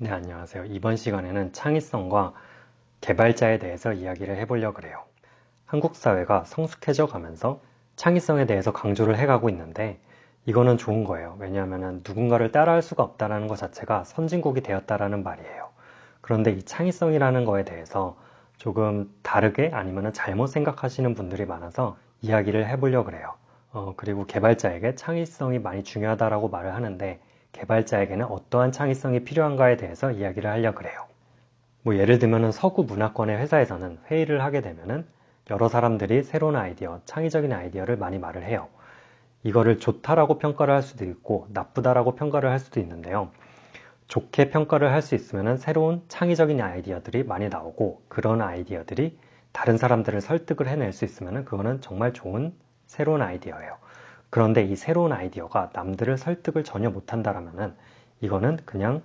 네, 안녕하세요. 이번 시간에는 창의성과 개발자에 대해서 이야기를 해보려고 해요. 한국 사회가 성숙해져 가면서 창의성에 대해서 강조를 해가고 있는데 이거는 좋은 거예요. 왜냐하면 누군가를 따라할 수가 없다는 것 자체가 선진국이 되었다라는 말이에요. 그런데 이 창의성이라는 거에 대해서 조금 다르게 아니면 잘못 생각하시는 분들이 많아서 이야기를 해보려고 해요. 그리고 개발자에게 창의성이 많이 중요하다라고 말을 하는데 개발자에게는 어떠한 창의성이 필요한가에 대해서 이야기를 하려고 해요. 뭐 예를 들면 서구 문화권의 회사에서는 회의를 하게 되면은 여러 사람들이 새로운 아이디어, 창의적인 아이디어를 많이 말을 해요. 이거를 좋다라고 평가를 할 수도 있고 나쁘다라고 평가를 할 수도 있는데요. 좋게 평가를 할 수 있으면 새로운 창의적인 아이디어들이 많이 나오고 그런 아이디어들이 다른 사람들을 설득을 해낼 수 있으면 그거는 정말 좋은 새로운 아이디어예요. 그런데 이 새로운 아이디어가 남들을 설득을 전혀 못한다라면 이거는 그냥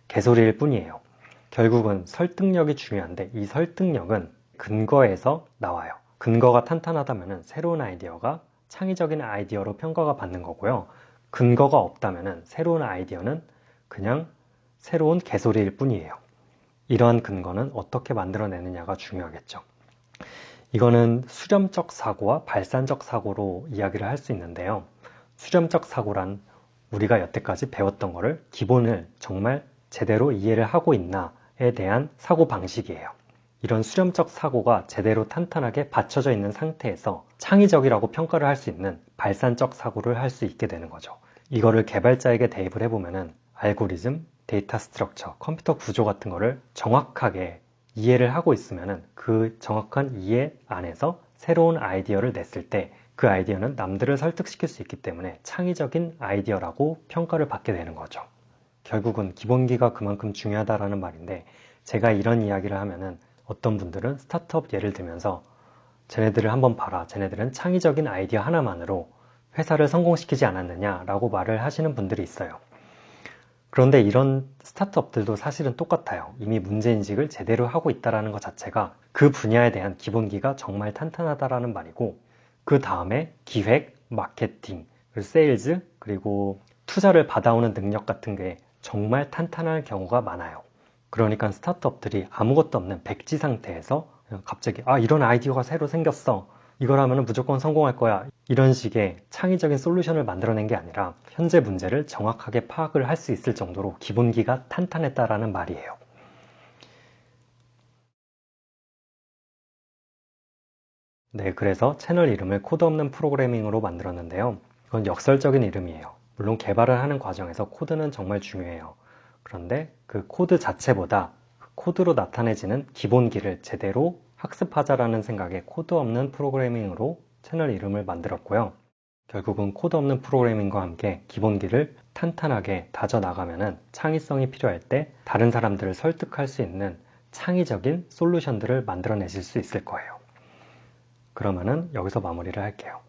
개소리일 뿐이에요. 결국은 설득력이 중요한데 이 설득력은 근거에서 나와요. 근거가 탄탄하다면 새로운 아이디어가 창의적인 아이디어로 평가가 받는 거고요. 근거가 없다면 새로운 아이디어는 그냥 새로운 개소리일 뿐이에요. 이러한 근거는 어떻게 만들어내느냐가 중요하겠죠. 이거는 수렴적 사고와 발산적 사고로 이야기를 할 수 있는데요. 수렴적 사고란 우리가 여태까지 배웠던 거를 기본을 정말 제대로 이해를 하고 있나에 대한 사고 방식이에요. 이런 수렴적 사고가 제대로 탄탄하게 받쳐져 있는 상태에서 창의적이라고 평가를 할 수 있는 발산적 사고를 할 수 있게 되는 거죠. 이거를 개발자에게 대입을 해보면은 알고리즘, 데이터 스트럭처, 컴퓨터 구조 같은 거를 정확하게 이해를 하고 있으면은 그 정확한 이해 안에서 새로운 아이디어를 냈을 때 그 아이디어는 남들을 설득시킬 수 있기 때문에 창의적인 아이디어라고 평가를 받게 되는 거죠. 결국은 기본기가 그만큼 중요하다라는 말인데 제가 이런 이야기를 하면은 어떤 분들은 스타트업 예를 들면서 쟤네들을 한번 봐라. 쟤네들은 창의적인 아이디어 하나만으로 회사를 성공시키지 않았느냐라고 말을 하시는 분들이 있어요. 그런데 이런 스타트업들도 사실은 똑같아요. 이미 문제인식을 제대로 하고 있다는 것 자체가 그 분야에 대한 기본기가 정말 탄탄하다라는 말이고 그 다음에 기획, 마케팅, 세일즈, 그리고 투자를 받아오는 능력 같은 게 정말 탄탄할 경우가 많아요. 그러니까 스타트업들이 아무것도 없는 백지 상태에서 갑자기 이런 아이디어가 새로 생겼어. 이걸 하면 무조건 성공할 거야. 이런 식의 창의적인 솔루션을 만들어낸 게 아니라 현재 문제를 정확하게 파악을 할 수 있을 정도로 기본기가 탄탄했다라는 말이에요. 네, 그래서 채널 이름을 코드 없는 프로그래밍으로 만들었는데요. 이건 역설적인 이름이에요. 물론 개발을 하는 과정에서 코드는 정말 중요해요. 그런데 그 코드 자체보다 그 코드로 나타내지는 기본기를 제대로 학습하자라는 생각에 코드 없는 프로그래밍으로 채널 이름을 만들었고요. 결국은 코드 없는 프로그래밍과 함께 기본기를 탄탄하게 다져나가면 창의성이 필요할 때 다른 사람들을 설득할 수 있는 창의적인 솔루션들을 만들어내실 수 있을 거예요. 그러면은 여기서 마무리를 할게요.